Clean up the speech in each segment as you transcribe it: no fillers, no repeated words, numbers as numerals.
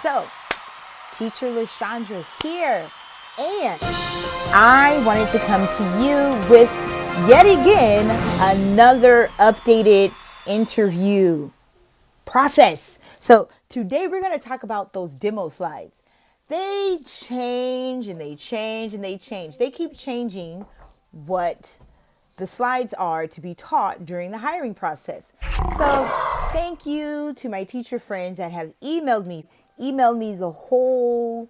So Teacher LaShundra here, and I wanted to come to you with yet again another updated interview process. So today we're going to talk about those demo slides. They change and they change and they change. They keep changing what the slides are to be taught during the hiring process. So thank you to my teacher friends that have emailed me the whole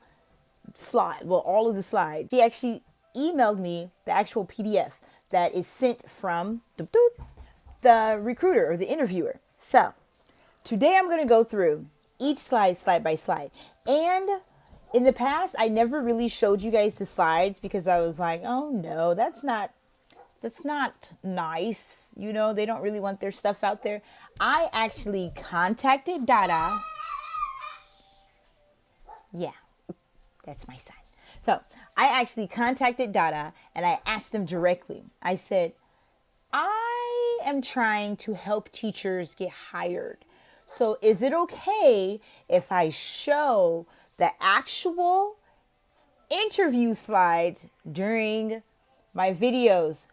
slide, well, all of the slides. She actually emailed me the actual PDF that is sent from the recruiter or the interviewer. So today I'm going to go through each slide by slide. And in the past, I never really showed you guys the slides because I was like, oh no, that's not nice. You know, they don't really want their stuff out there. I actually contacted DaDa. Yeah, that's my son. So I actually contacted DaDa and I asked them directly. I said, I am trying to help teachers get hired. So is it okay if I show the actual interview slides during my videos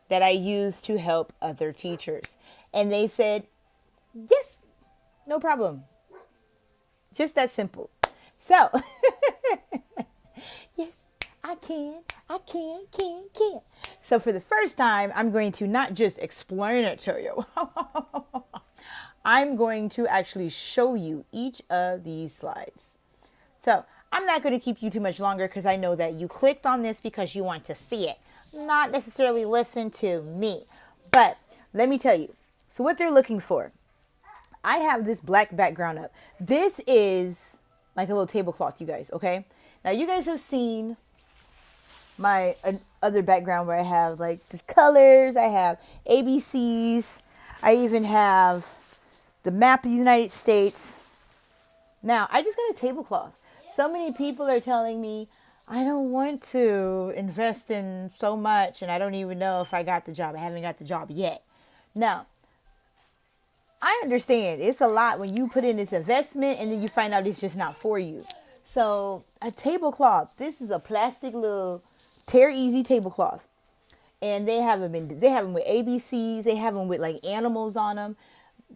that I use to help other teachers? And they said, yes, no problem. Just that simple. So, yes, I can. So for the first time, I'm going to not just explain it to you. I'm going to actually show you each of these slides. So I'm not going to keep you too much longer because I know that you clicked on this because you want to see it, not necessarily listen to me. But let me tell you. So what they're looking for, I have this black background up. This is like a little tablecloth, you guys, okay? Now you guys have seen my other background where I have like the colors, I have ABCs, I even have the map of the United States. Now, I just got a tablecloth. So many people are telling me, I don't want to invest in so much and I don't even know if I got the job. I haven't got the job yet. Now, I understand it's a lot when you put in this investment and then you find out it's just not for you. So a tablecloth, this is a plastic little tear easy tablecloth. And they have them with ABCs. They have them with like animals on them.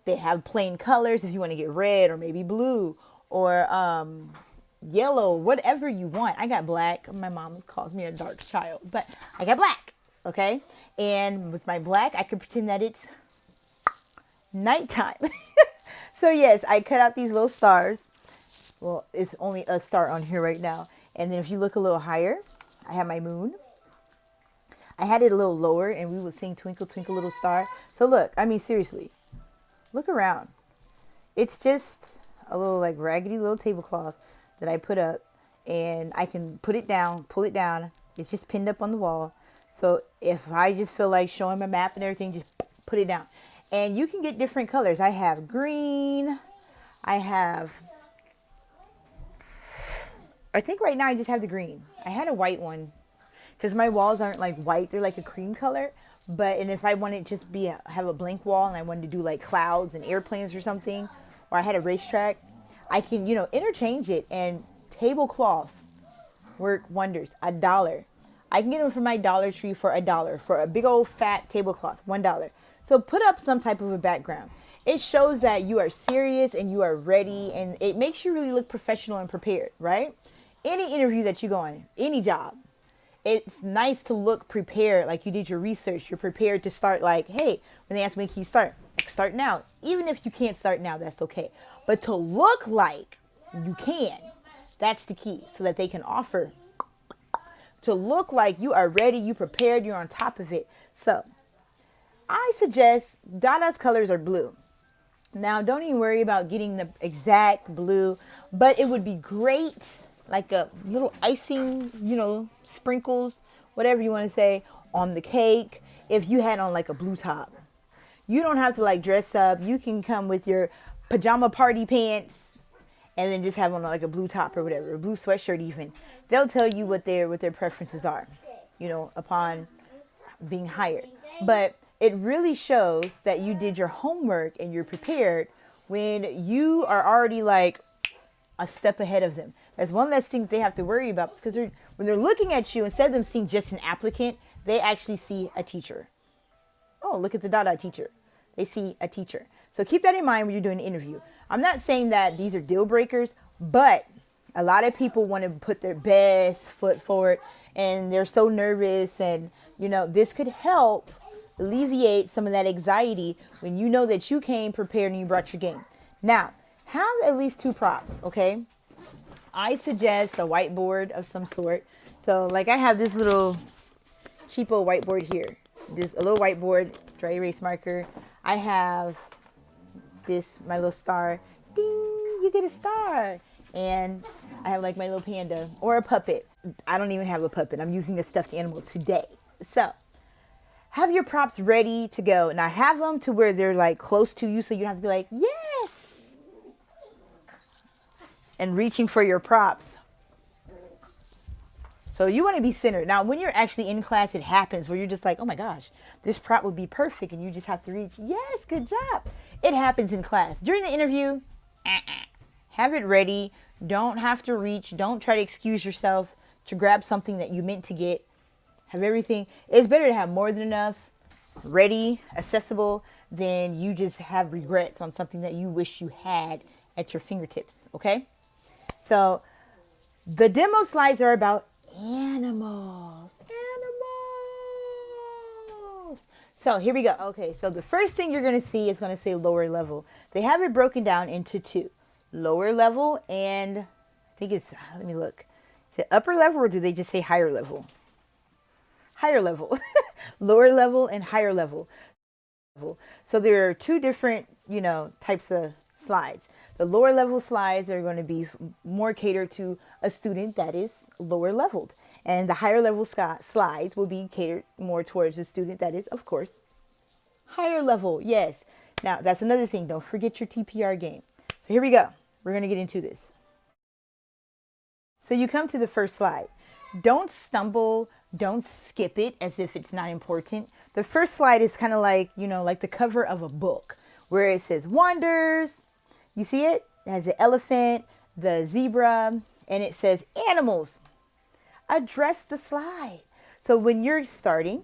They have plain colors if you want to get red or maybe blue or yellow, whatever you want. I got black. My mom calls me a dark child, but I got black. Okay. And with my black, I can pretend that it's nighttime. So yes, I cut out these little stars. Well, it's only a star on here right now. And then if you look a little higher, I have my moon. I had it a little lower and we would sing Twinkle Twinkle Little Star. So look, I mean, seriously, look around. It's just a little like raggedy little tablecloth that I put up and I can put it down, pull it down. It's just pinned up on the wall. So if I just feel like showing my map and everything, just put it down. And you can get different colors. I have green. I think right now I just have the green. I had a white one because my walls aren't like white. They're like a cream color. And if I wanted to just have a blank wall and I wanted to do like clouds and airplanes or something, or I had a racetrack, I can, interchange it. And tablecloths work wonders. $1. I can get them from my Dollar Tree for $1 for a big old fat tablecloth, $1. So put up some type of a background. It shows that you are serious and you are ready, and it makes you really look professional and prepared, right? Any interview that you go on, any job, it's nice to look prepared, like you did your research. You're prepared to start like, hey, when they ask me, can you start? Start now. Even if you can't start now, that's okay. But to look like you can, that's the key, so that they can offer. To look like you are ready, you prepared, you're on top of it. So I suggest DaDa's colors are blue. Now, don't even worry about getting the exact blue, but it would be great, like a little icing, sprinkles, whatever you want to say, on the cake, if you had on like a blue top. You don't have to like dress up. You can come with your pajama party pants and then just have on like a blue top or whatever, a blue sweatshirt even. They'll tell you what their preferences are, upon being hired. But it really shows that you did your homework and you're prepared when you are already like a step ahead of them. That's one less thing they have to worry about, because when they're looking at you, instead of them seeing just an applicant, they actually see a teacher. Oh, look at the DaDa teacher. They see a teacher. So keep that in mind when you're doing an interview. I'm not saying that these are deal breakers, but a lot of people want to put their best foot forward, and they're so nervous, and this could help alleviate some of that anxiety when you know that you came prepared and you brought your game. Now, have at least 2 props, okay? I suggest a whiteboard of some sort. So like I have this little cheapo whiteboard here. A little whiteboard, dry erase marker. I have my little star. Ding, you get a star. And I have like my little panda or a puppet. I don't even have a puppet. I'm using a stuffed animal today. So have your props ready to go. Now have them to where they're like close to you, so you don't have to be like, yes, and reaching for your props. So you want to be centered. Now, when you're actually in class, it happens where you're just like, oh my gosh, this prop would be perfect. And you just have to reach. Yes, good job. It happens in class. During the interview, have it ready. Don't have to reach. Don't try to excuse yourself to grab something that you meant to get. Have everything. It's better to have more than enough ready, accessible, than you just have regrets on something that you wish you had at your fingertips. Okay? So the demo slides are about animals. So here we go. Okay, so the first thing you're going to see is going to say lower level. They have it broken down into 2. Lower level and I think it's, let me look. Is it upper level, or do they just say higher level? Higher level. Lower level and higher level. So there are 2 different, types of slides. The lower level slides are going to be more catered to a student that is lower leveled. And the higher level slides will be catered more towards a student that is, of course, higher level. Yes. Now, that's another thing. Don't forget your TPR game. So here we go. We're going to get into this. So you come to the first slide. Don't stumble. Don't skip it as if it's not important. The first slide is kind of like, like the cover of a book where it says wonders. You see it? It has the elephant, the zebra, and it says animals. Address the slide. So when you're starting,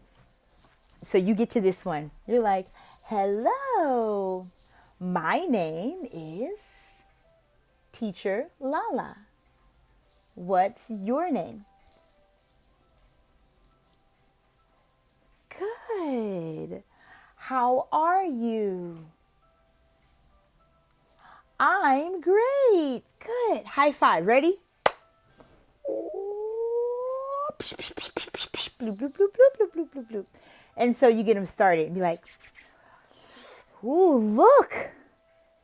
so you get to this one, you're like, hello, my name is Teacher Lala. What's your name? Good. How are you? I'm great. Good. High five. Ready? And so you get them started and be like, ooh, look.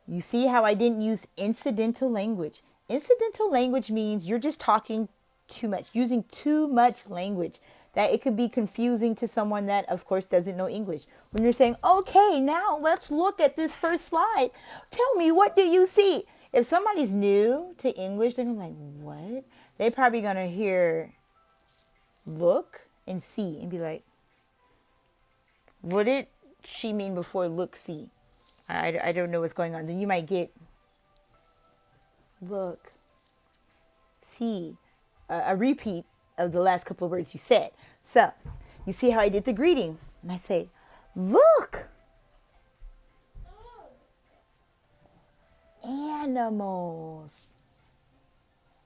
You see how I didn't use incidental language. Incidental language means you're just talking too much, using too much language, that it could be confusing to someone that, of course, doesn't know English. When you're saying, okay, now let's look at this first slide. Tell me, what do you see? If somebody's new to English, they're gonna be like, what? They're probably going to hear look and see and be like, what did she mean before look, see? I don't know what's going on. Then you might get look, see, a repeat of the last couple of words you said. So you see how I did the greeting, and I say, look, animals.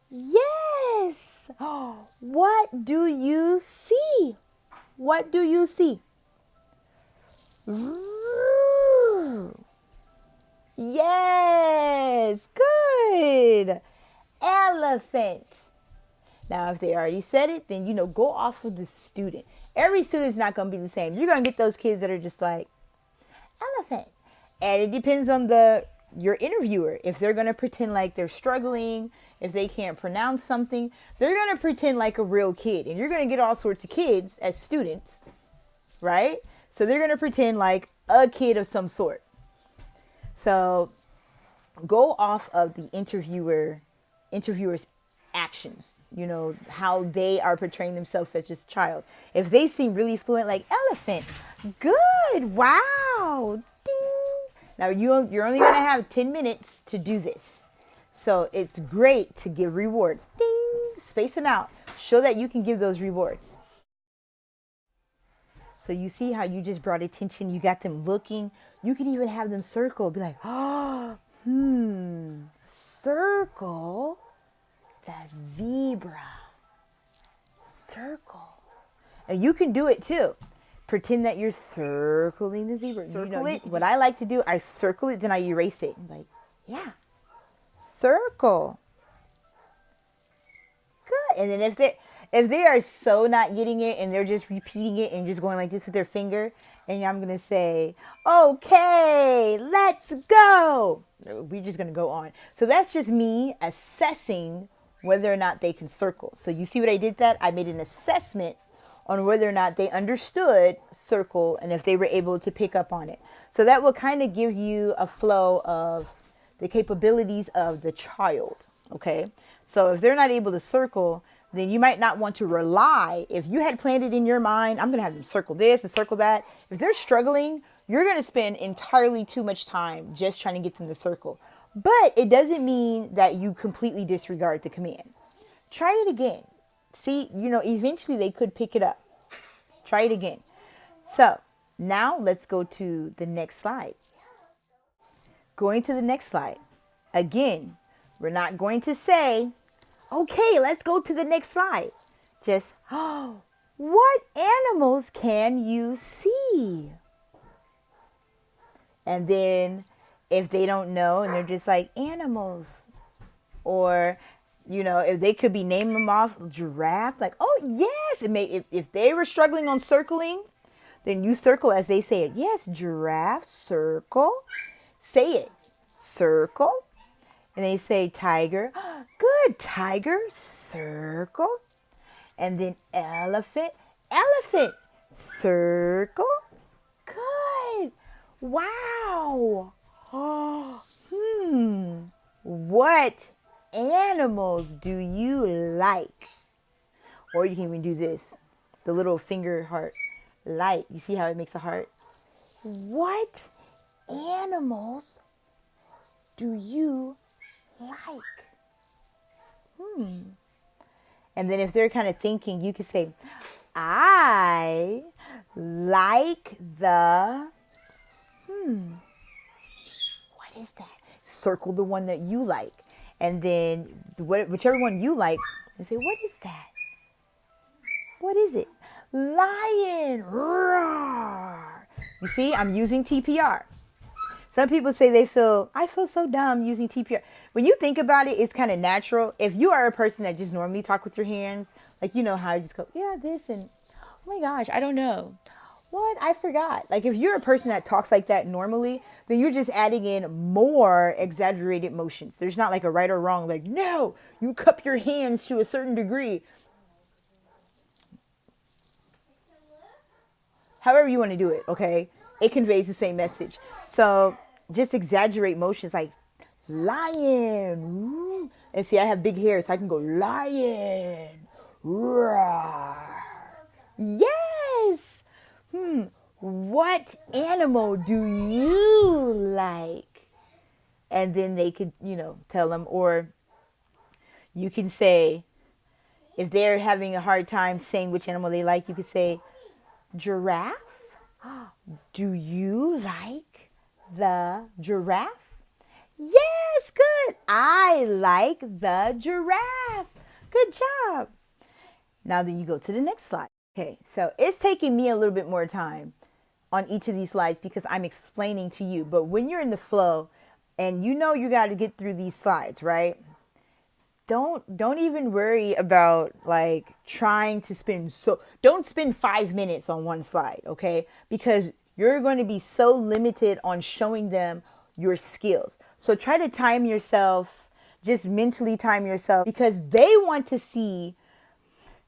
Yes. Oh, what do you see? What do you see? Yes. Good. Elephant. Now, if they already said it, then, go off of the student. Every student's not going to be the same. You're going to get those kids that are just like, elephant. And it depends on your interviewer. If they're going to pretend like they're struggling, if they can't pronounce something, they're going to pretend like a real kid. And you're going to get all sorts of kids as students, right? So they're going to pretend like a kid of some sort. So go off of the interviewer's actions, how they are portraying themselves as just child. If they seem really fluent, like elephant, good, wow, ding. Now you're only going to have 10 minutes to do this. So it's great to give rewards. Ding, space them out. Show that you can give those rewards. So you see how you just brought attention. You got them looking. You can even have them circle. Be like, oh, circle the zebra. Circle. And you can do it too. Pretend that you're circling the zebra. Circle it. What I like to do, I circle it, then I erase it. I'm like, yeah, circle. Good. And then if they are so not getting it and they're just repeating it and just going like this with their finger, and I'm gonna say, okay, let's go. We're just gonna go on. So that's just me assessing whether or not they can circle. So you see what I did that? I made an assessment on whether or not they understood circle and if they were able to pick up on it. So that will kind of give you a flow of the capabilities of the child, okay? So if they're not able to circle, then you might not want to rely. If you had planned it in your mind, I'm going to have them circle this and circle that. If they're struggling, you're going to spend entirely too much time just trying to get them to circle. But it doesn't mean that you completely disregard the command. Try it again. See, eventually they could pick it up. Try it again. So now let's go to the next slide. Going to the next slide. Again, we're not going to say, okay, let's go to the next slide. Just, what animals can you see? And then if they don't know and they're just like animals, or if they could be naming them off, giraffe, like, oh yes, if they were struggling on circling, then you circle as they say it. Yes, giraffe, circle. Say it, circle. And they say tiger, good, tiger, circle. And then elephant, elephant, circle. Good. Wow. What animals do you like? Or you can even do this, the little finger heart, light. You see how it makes a heart? What animals do you like? And then if they're kind of thinking, you could say, I like the, what is that? Circle the one that you like. And then whichever one you like, and say, what is that? What is it? Lion. Roar. You see, I'm using TPR. Some people say I feel so dumb using TPR. When you think about it, it's kind of natural. If you are a person that just normally talk with your hands, like how you just go, yeah, this, and oh my gosh, I don't know. What? I forgot. Like if you're a person that talks like that normally, then you're just adding in more exaggerated motions. There's not like a right or wrong, like, no, you cup your hands to a certain degree. However you want to do it, okay? It conveys the same message. So just exaggerate motions like lion. And see, I have big hair, so I can go lion. Roar. Yes. What animal do you like? And then they could, tell them. Or you can say, if they're having a hard time saying which animal they like, you could say, giraffe. Do you like the giraffe? Yes, good. I like the giraffe. Good job. Now then you go to the next slide. Okay, so it's taking me a little bit more time on each of these slides because I'm explaining to you. But when you're in the flow and you got to get through these slides, right? Don't even worry about like trying to don't spend 5 minutes on one slide, okay? Because you're going to be so limited on showing them your skills. So try to time yourself, just mentally time yourself, because they want to see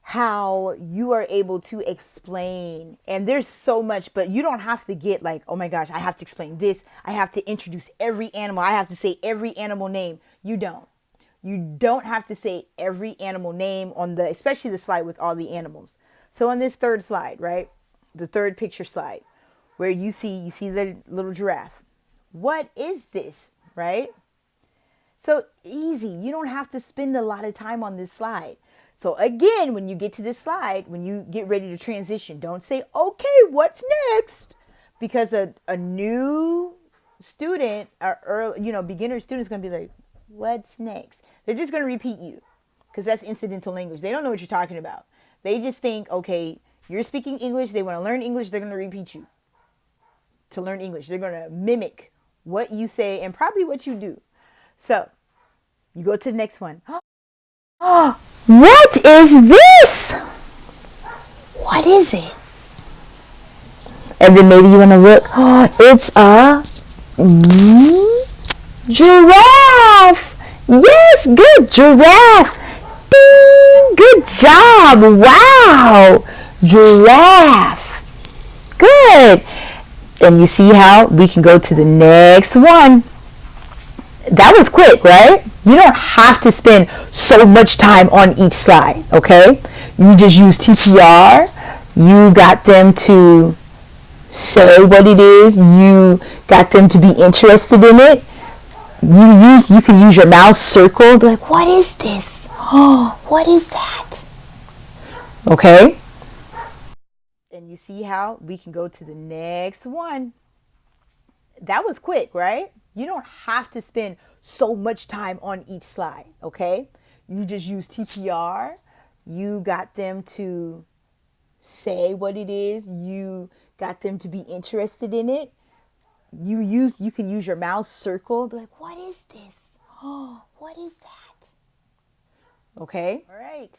how you are able to explain. And there's so much, but you don't have to get like, oh my gosh, I have to explain this. I have to introduce every animal. I have to say every animal name. You don't have to say every animal name especially the slide with all the animals. So on this third slide, right? The third picture slide where you see the little giraffe. What is this, right? So easy. You don't have to spend a lot of time on this slide. So again, when you get to this slide, when you get ready to transition, don't say, okay, what's next? Because a new student or early, beginner student is going to be like, what's next? They're just going to repeat you because that's incidental language. They don't know what you're talking about. They just think, okay, you're speaking English. They want to learn English. They're going to repeat you to learn English. They're going to mimic what you say and probably what you do. So you go to the next one. Oh, what is this? What is it? And then maybe you want to look. Oh, it's a giraffe. Yes, good. Giraffe. Ding. Good job. Wow. Giraffe. Good. And you see how we can go to the next one. That was quick, right? You don't have to spend so much time on each slide, okay? You just use TPR. You got them to say what it is. You got them to be interested in it. You can use your mouse circle. Be like, what is this? Oh, what is that? Okay? And you see how we can go to the next one. That was quick, right? You don't have to spend so much time on each slide, okay? You just use TPR. You got them to say what it is. You got them to be interested in it. You can use your mouse circle. Be like, what is this? Oh, what is that? Okay? All right.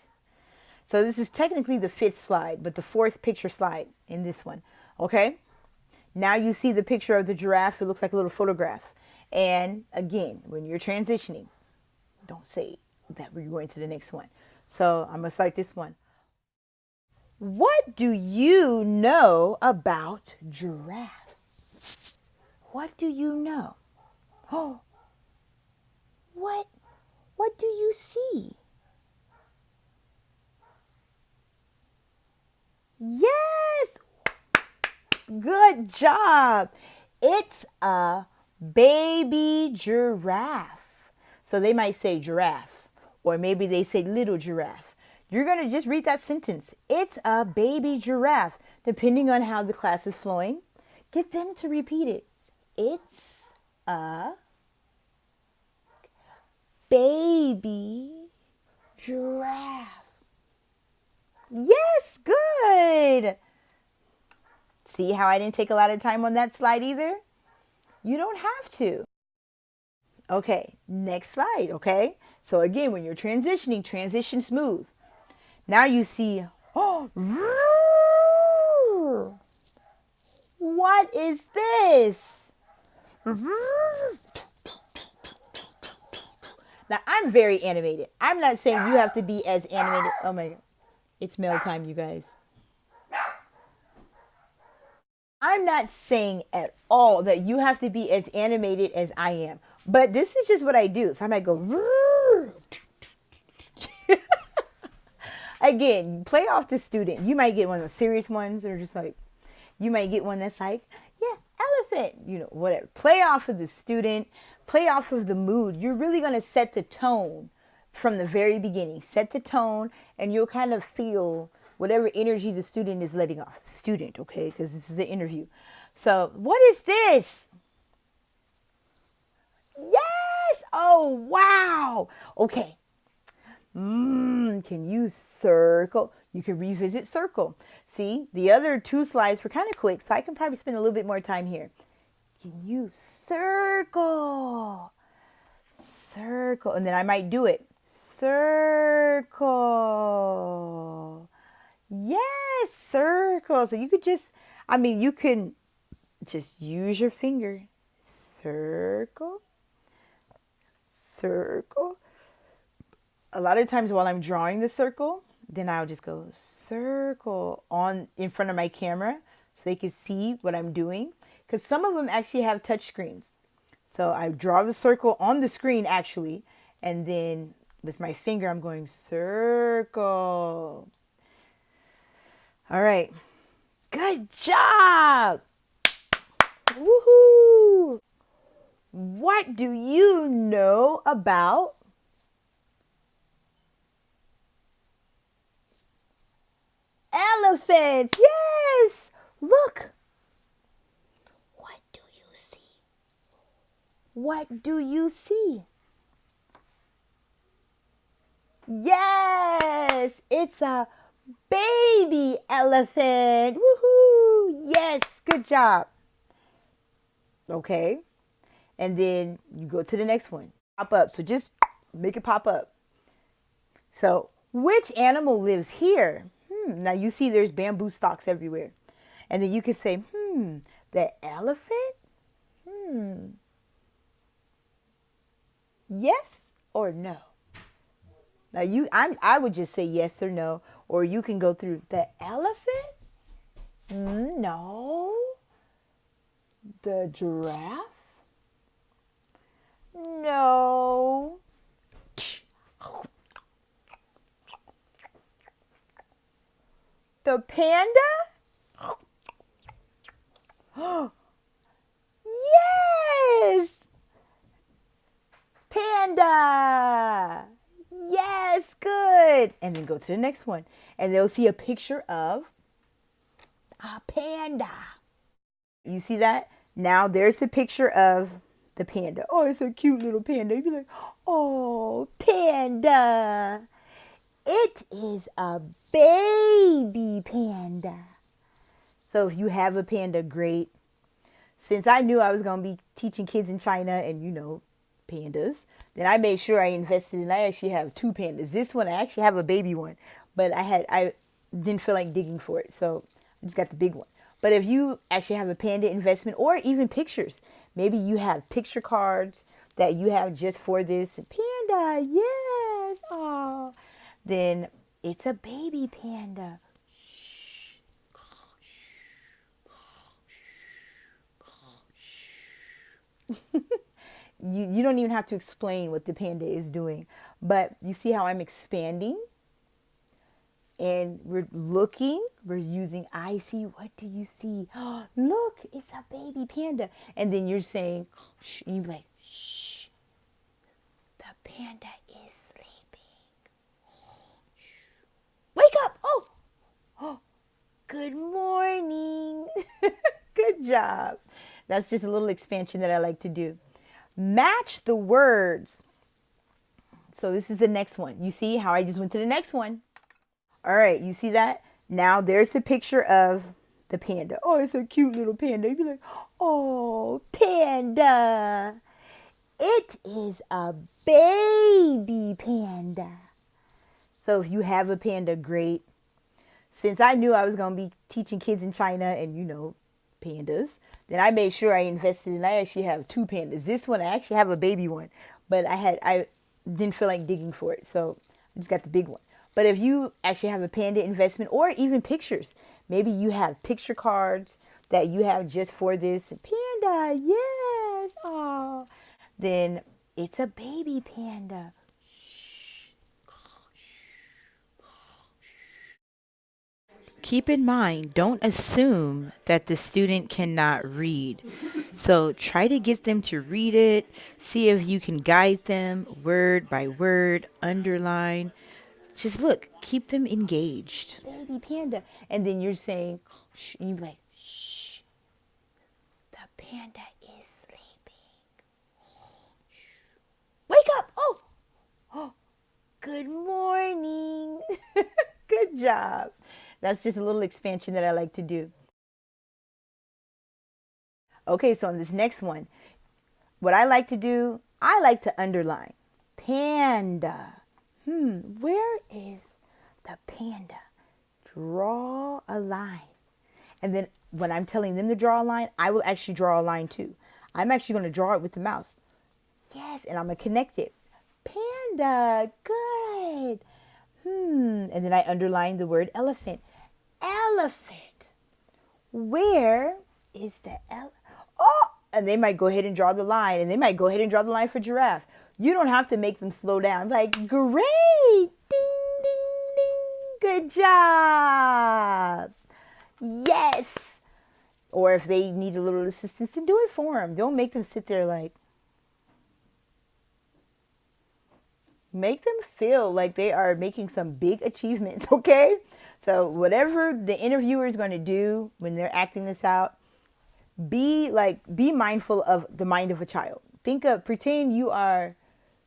So this is technically the 5th slide, but the 4th picture slide in this one, okay? Now you see the picture of the giraffe. It looks like a little photograph. And again, when you're transitioning, don't say that we're going to the next one. So I'm going to start this one. What do you know about giraffes? What do you know? Oh, what do you see? Yes! Good job. It's a baby giraffe. So they might say giraffe, or maybe they say little giraffe. You're going to just read that sentence. It's a baby giraffe. Depending on how the class is flowing, get them to repeat it. It's a baby giraffe. Yes, good. See how I didn't take a lot of time on that slide either? You don't have to. Okay, next slide, okay? So again, when you're transitioning, transition smooth. Now you see, oh, what is this? Now, I'm very animated. I'm not saying you have to be as animated. Oh my God. It's mail time, you guys. I'm not saying at all that you have to be as animated as I am. But this is just what I do. So I might go. Again, play off the student. You might get one of the serious ones that are just like, you might get one that's like, yeah, elephant, whatever. Play off of the student. Play off of the mood. You're really going to set the tone from the very beginning. Set the tone, and you'll kind of feel whatever energy the student is letting off. Student, okay, because this is the interview. So, what is this? Yes! Oh, wow! Okay. Can you circle? You can revisit circle. See, the other 2 slides were kind of quick, so I can probably spend a little bit more time here. Can you circle? Circle. And then I might do it. Circle. Yes, circle. So you could just, you can just use your finger. Circle. Circle. A lot of times while I'm drawing the circle, then I'll just go circle in front of my camera so they can see what I'm doing. Because some of them actually have touch screens. So I draw the circle on the screen actually, and then with my finger I'm going circle. All right. Good job. Woohoo. What do you know about elephants? Yes! Look! What do you see? What do you see? Yes! It's a baby elephant! Woohoo! Yes! Good job! Okay. And then you go to the next one. Pop up. So just make it pop up. So, which animal lives here? Now you see there's bamboo stalks everywhere. And then you can say, the elephant? Yes or no? Now I would just say yes or no. Or you can go through the elephant? No. The giraffe? No. The panda? Yes! Panda! Yes, good. And then go to the next one. And they'll see a picture of a panda. You see that? Now there's the picture of the panda. Oh, it's a cute little panda. You'd be like, oh, panda. It is a baby panda. So if you have a panda, great. Since I knew I was going to be teaching kids in China and, pandas, then I made sure I invested in, I actually have 2 pandas. This one, I actually have a baby one, but I didn't feel like digging for it. So I just got the big one. But if you actually have a panda investment or even pictures, maybe you have picture cards that you have just for this panda. Yes. Oh, then it's a baby panda. You don't even have to explain what the panda is doing, but you see how I'm expanding and we're looking, we're using I see. What do you see? Oh, look, it's a baby panda. And then you're saying, shh, and you're like, shh, the panda is sleeping. Wake up. Oh, good morning. Good job. That's just a little expansion that I like to do. Match the words. So this is the next one. You see how I just went to the next one? All right, you see that? Now there's the picture of the panda. Oh, it's a cute little panda. You'd be like, oh, panda. It is a baby panda. So if you have a panda, great. Since I knew I was going to be teaching kids in China and, pandas, then I made sure I invested in, I actually have 2 pandas. This one, I actually have a baby one, but I didn't feel like digging for it. So I just got the big one. But if you actually have a panda investment or even pictures, maybe you have picture cards that you have just for this panda. Yes. Oh, then it's a baby panda. Keep in mind, don't assume that the student cannot read. So try to get them to read it. See if you can guide them word by word, underline. Just look, keep them engaged. Baby panda. And then you're saying, shh, and you're like, shh, the panda is sleeping. Wake up. Oh, good morning. Good job. That's just a little expansion that I like to do. Okay, so on this next one, what I like to do, I like to underline. Panda. Where is the panda? Draw a line. And then when I'm telling them to draw a line, I will actually draw a line too. I'm actually going to draw it with the mouse. Yes, and I'm going to connect it. Panda. Good. And then I underline the word elephant. Elephant. Where is the elephant? Oh, and they might go ahead and draw the line, and they might go ahead and draw the line for giraffe. You don't have to make them slow down. Like, great. Ding, ding, ding. Good job. Yes. Or if they need a little assistance, then do it for them. Don't make them sit there like, Make them feel like they are making some big achievements, okay? So whatever the interviewer is going to do when they're acting this out, be mindful of the mind of a child. Pretend you are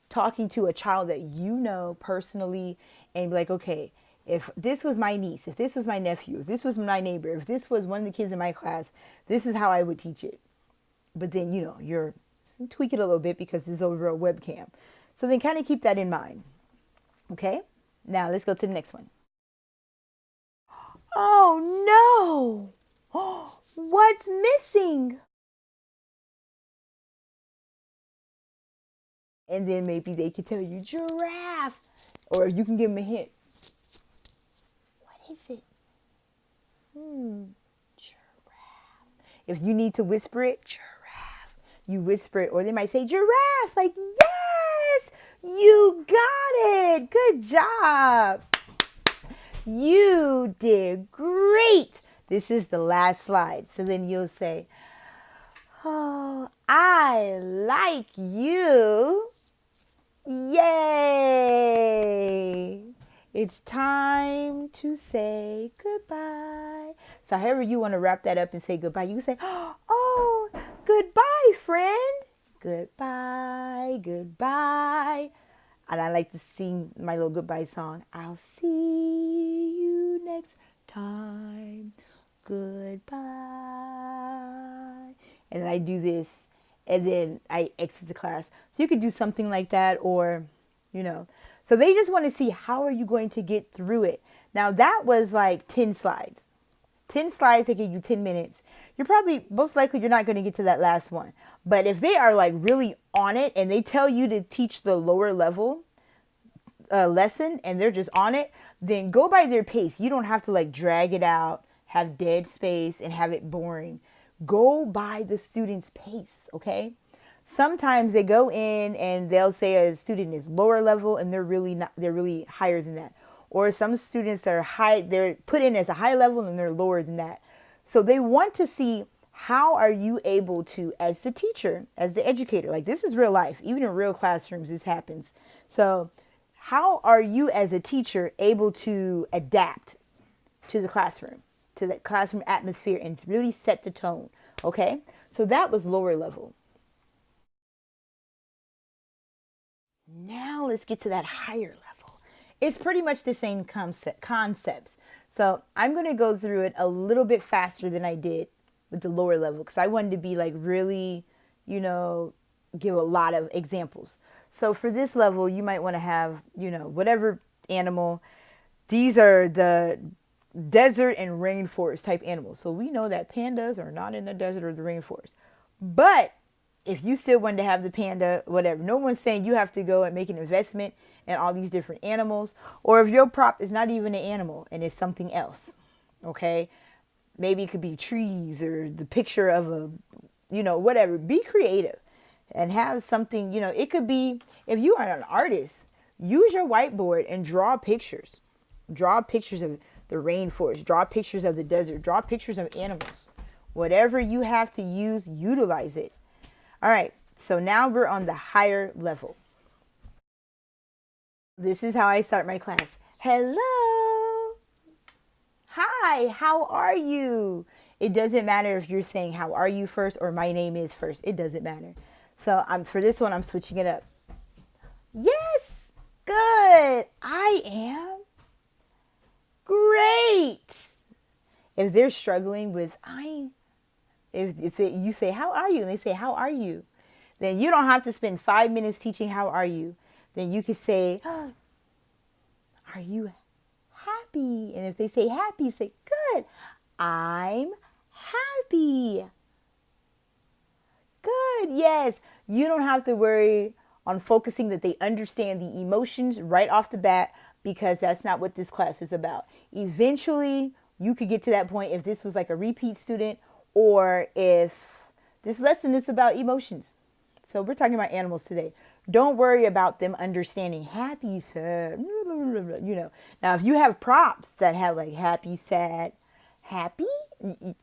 talking to a child that you know personally and be like, okay, if this was my niece, if this was my nephew, if this was my neighbor, if this was one of the kids in my class, this is how I would teach it. But then, you're tweak it a little bit because it's over a webcam. So then kind of keep that in mind. Okay? Now let's go to the next one. Oh no! What's missing? And then maybe they could tell you giraffe. Or you can give them a hint. What is it? Giraffe. If you need to whisper it, giraffe. You whisper it. Or they might say giraffe. Like, yes! You got it! Good job! You did great! This is the last slide. So then you'll say, oh, I like you. Yay! It's time to say goodbye. So however you want to wrap that up and say goodbye, you can say, oh, goodbye, friend. Goodbye, goodbye. And I like to sing my little goodbye song. I'll see you next time. Goodbye. And then I do this, and then I exit the class. So you could do something like that, or, So they just want to see, how are you going to get through it? Now, that was like 10 slides. 10 slides, they give you 10 minutes. Most likely, you're not going to get to that last one. But if they are like really on it, and they tell you to teach the lower level lesson, and they're just on it, then go by their pace. You don't have to like drag it out, have dead space, and have it boring. Go by the student's pace, okay? Sometimes they go in and they'll say a student is lower level and they're really higher than that. Or some students are high, they're put in as a high level and they're lower than that. So they want to see, how are you able to, as the teacher, as the educator, like this is real life, even in real classrooms, this happens. So how are you as a teacher able to adapt to the classroom, to the classroom atmosphere, and really set the tone? Okay, so that was lower level. Now let's get to that higher level. It's pretty much the same concepts. So I'm going to go through it a little bit faster than I did with the lower level, because I wanted to be like really, give a lot of examples. So for this level, you might want to have, whatever animal. These are the desert and rainforest type animals. So we know that pandas are not in the desert or the rainforest. But if you still want to have the panda, whatever, no one's saying you have to go and make an investment in all these different animals. Or if your prop is not even an animal and it's something else, okay? Maybe it could be trees or the picture of a, whatever. Be creative and have something, it could be, if you are an artist, use your whiteboard and draw pictures. Draw pictures of the rainforest, draw pictures of the desert, draw pictures of animals. Whatever you have to use, utilize it. All right, so now we're on the higher level. This is how I start my class. Hello. Hi, how are you? It doesn't matter if you're saying how are you first or my name is first. It doesn't matter. So for this one, I'm switching it up. Yes, good. I am great. If they're struggling with if you say, how are you? And they say, how are you? Then you don't have to spend 5 minutes teaching how are you. Then you could say, oh, are you happy? And if they say happy, say, good. I'm happy. Good. Yes. You don't have to worry on focusing that they understand the emotions right off the bat, because that's not what this class is about. Eventually, you could get to that point if this was like a repeat student, or if this lesson is about emotions. So we're talking about animals today. Don't worry about them understanding happy, sad, Now, if you have props that have like happy, sad, happy,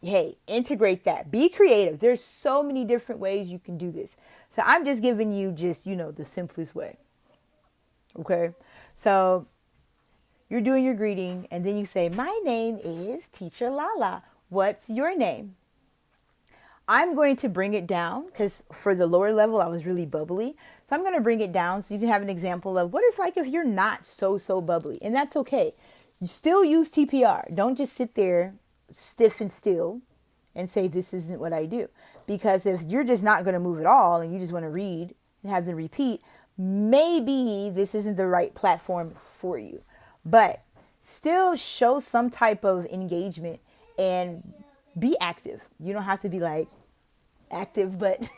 hey, integrate that. Be creative. There's so many different ways you can do this. So I'm just giving you the simplest way. Okay. So you're doing your greeting, and then you say, my name is Teacher Lala. What's your name? I'm going to bring it down because for the lower level, I was really bubbly. So I'm going to bring it down so you can have an example of what it's like if you're not so bubbly. And that's okay. You still use TPR. Don't just sit there stiff and still and say, this isn't what I do. Because if you're just not going to move at all and you just want to read and have them repeat, maybe this isn't the right platform for you. But still show some type of engagement and be active. You don't have to be like active, but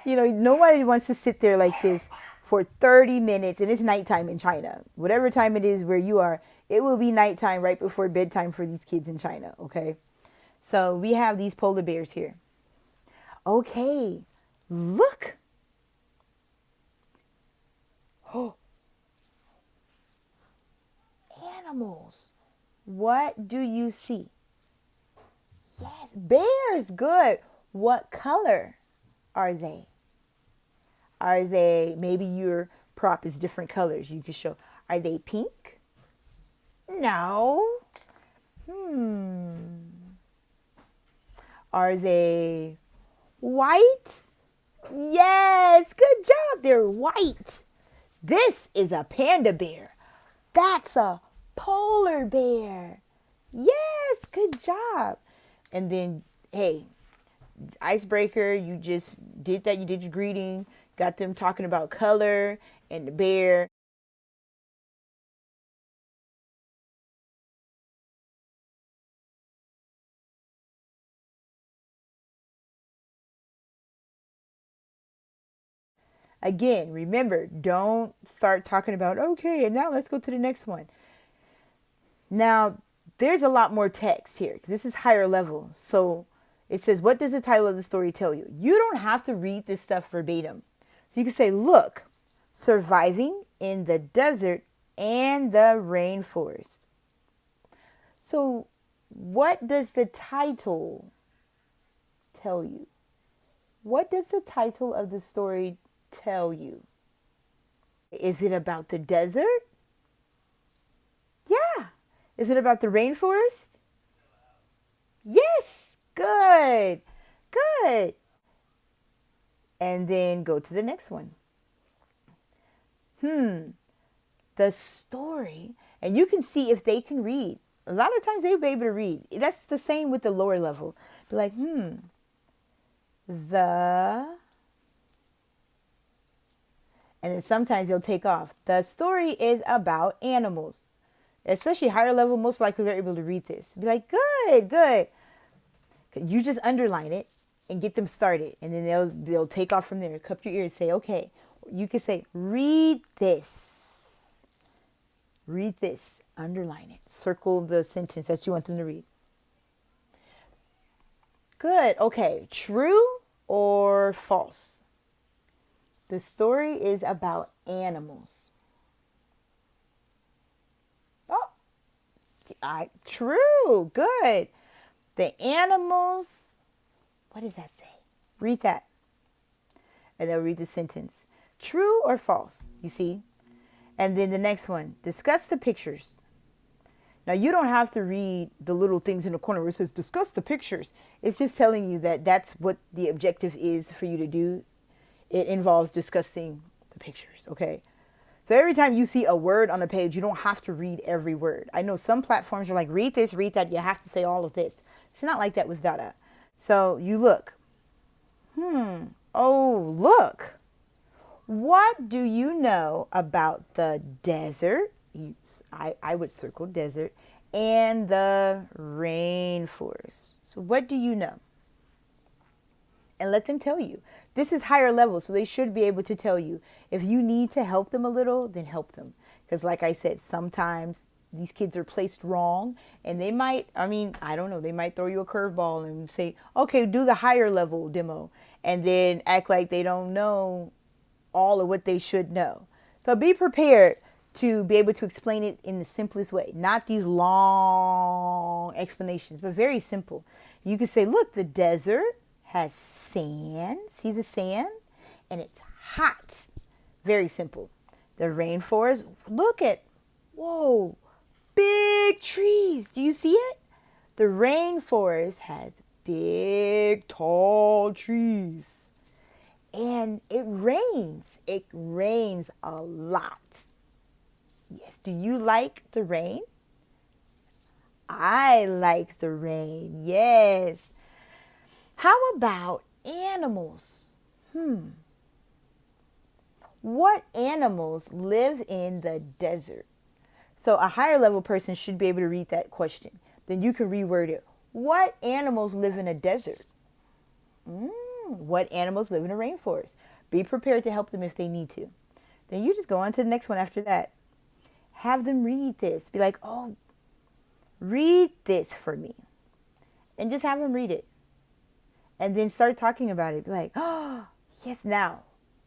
nobody wants to sit there like this for 30 minutes, and it's nighttime in China. Whatever time it is where you are, it will be nighttime right before bedtime for these kids in China, okay? So we have these polar bears here. Okay, look. Oh, animals. What do you see? Yes, bears, good. What color are they? Are they, maybe your prop is different colors. You can show, are they pink? No. Are they white? Yes, good job. They're white. This is a panda bear. That's a polar bear. Yes, good job. And then, hey, icebreaker, you just did that. You did your greeting, got them talking about color and the bear. Again, remember, don't start talking about, okay, and now let's go to the next one. Now, there's a lot more text here. This is higher level. So it says, what does the title of the story tell you? You don't have to read this stuff verbatim. So you can say, look, surviving in the desert and the rainforest. So what does the title tell you? What does the title of the story tell you? Is it about the desert? Yeah. Is it about the rainforest? Yes. Good. Good. And then go to the next one. The story. And you can see if they can read. A lot of times they'll be able to read. That's the same with the lower level. Be like, the... And then sometimes they'll take off. The story is about animals. Especially higher level, most likely they're able to read this. Be like, good, good. You just underline it and get them started. And then they'll take off from there. Cup your ears, say, okay. You can say, read this. Read this. Underline it. Circle the sentence that you want them to read. Good. Okay. True or false? The story is about animals. Oh, true. Good. The animals. What does that say? Read that. And they'll read the sentence. True or false? You see? And then the next one. Discuss the pictures. Now, you don't have to read the little things in the corner where it says, discuss the pictures. It's just telling you that that's what the objective is for you to do. It involves discussing the pictures, okay? So every time you see a word on a page, you don't have to read every word. I know some platforms are like, read this, read that. You have to say all of this. It's not like that with DaDa. So you look. Oh, look. What do you know about the desert? I would circle desert and the rainforest. So what do you know? And let them tell you. This is higher level, so they should be able to tell you. If you need to help them a little, then help them. Because like I said, sometimes these kids are placed wrong and they might, I don't know, they might throw you a curveball and say, okay, do the higher level demo, and then act like they don't know all of what they should know. So be prepared to be able to explain it in the simplest way, not these long explanations, but very simple. You can say, look, the desert has sand. See the sand? And it's hot. Very simple. The rainforest, look at, whoa, big trees. Do you see it? The rainforest has big, tall trees. And it rains. It rains a lot. Yes. Do you like the rain? I like the rain. Yes. How about animals? What animals live in the desert? So a higher level person should be able to read that question. Then you can reword it. What animals live in a desert? What animals live in a rainforest? Be prepared to help them if they need to. Then you just go on to the next one after that. Have them read this. Be like, oh, read this for me. And just have them read it. And then start talking about it. Be like, oh, yes, now.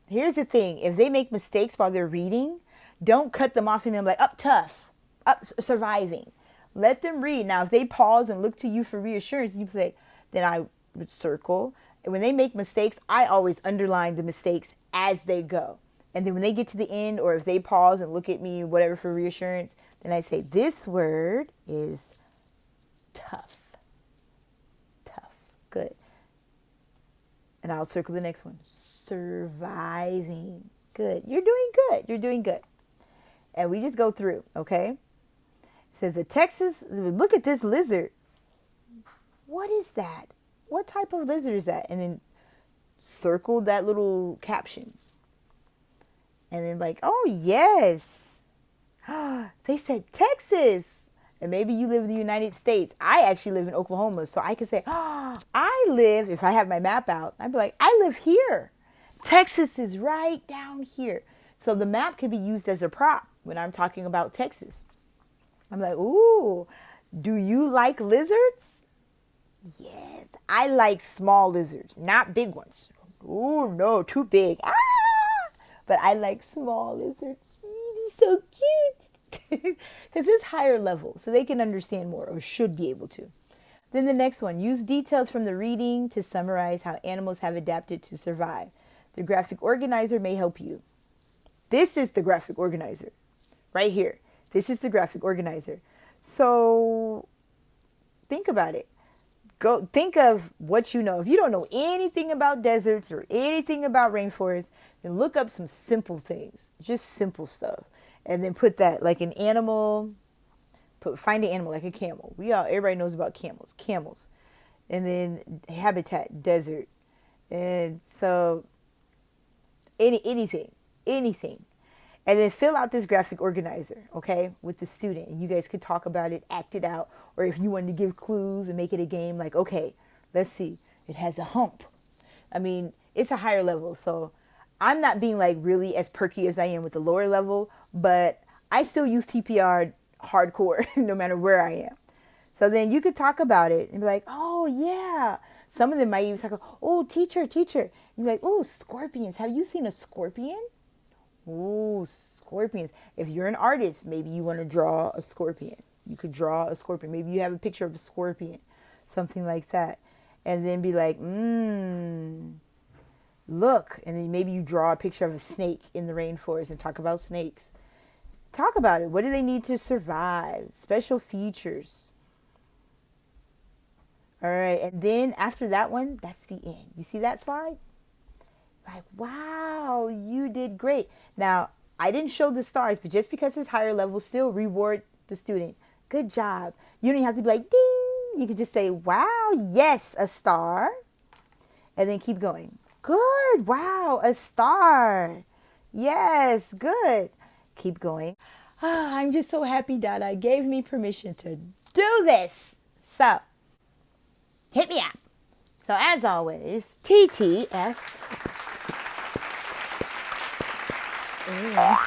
Here's the thing. If they make mistakes while they're reading, don't cut them off and be like, up tough, up surviving. Let them read. Now, if they pause and look to you for reassurance, you say, then I would circle. And when they make mistakes, I always underline the mistakes as they go. And then when they get to the end, or if they pause and look at me, whatever, for reassurance, then I say, this word is tough. Tough. Good. And I'll circle the next one. Surviving. Good. You're doing good. You're doing good. And we just go through, okay? It says a Texas, look at this lizard. What is that? What type of lizard is that? And then circle that little caption. And then like, oh, yes. They said Texas. And maybe you live in the United States. I actually live in Oklahoma. So I can say, oh, I live, if I have my map out, I'd be like, I live here. Texas is right down here. So the map can be used as a prop when I'm talking about Texas. I'm like, ooh, do you like lizards? Yes, I like small lizards, not big ones. Ooh, no, too big. But I like small lizards. He's so cute. Because it's higher level, so they can understand more, or should be able to. Then the next one, use details from the reading to summarize how animals have adapted to survive. The graphic organizer may help you. This is the graphic organizer right here. This is the graphic organizer. So think about it. Go think of what you know. If you don't know anything about deserts or anything about rainforests, then look up some simple things, just simple stuff. And then put that like an animal, find an animal like a camel. Everybody knows about camels. And then habitat, desert. And so anything. And then fill out this graphic organizer, okay, with the student. And you guys could talk about it, act it out. Or if you wanted to give clues and make it a game, like, okay, let's see. It has a hump. I mean, it's a higher level. So I'm not being like really as perky as I am with the lower level, but I still use TPR hardcore no matter where I am. So then you could talk about it and be like, oh, yeah. Some of them might even talk, oh, teacher. And you're like, oh, scorpions. Have you seen a scorpion? Ooh, scorpions. If you're an artist, maybe you want to draw a scorpion. You could draw a scorpion. Maybe you have a picture of a scorpion, something like that. And then be like, look. And then maybe you draw a picture of a snake in the rainforest and talk about snakes. Talk about it. What do they need to survive? Special features. All right. And then after that one, that's the end. You see that slide? Like, wow, you did great. Now, I didn't show the stars, but just because it's higher level, still reward the student. Good job. You don't have to be like, ding. You could just say, wow, yes, a star. And then keep going. Good. Wow, a star. Yes, good. Keep going. I'm just so happy DaDa gave me permission to do this. So, hit me up. So, as always, TTF. Mm.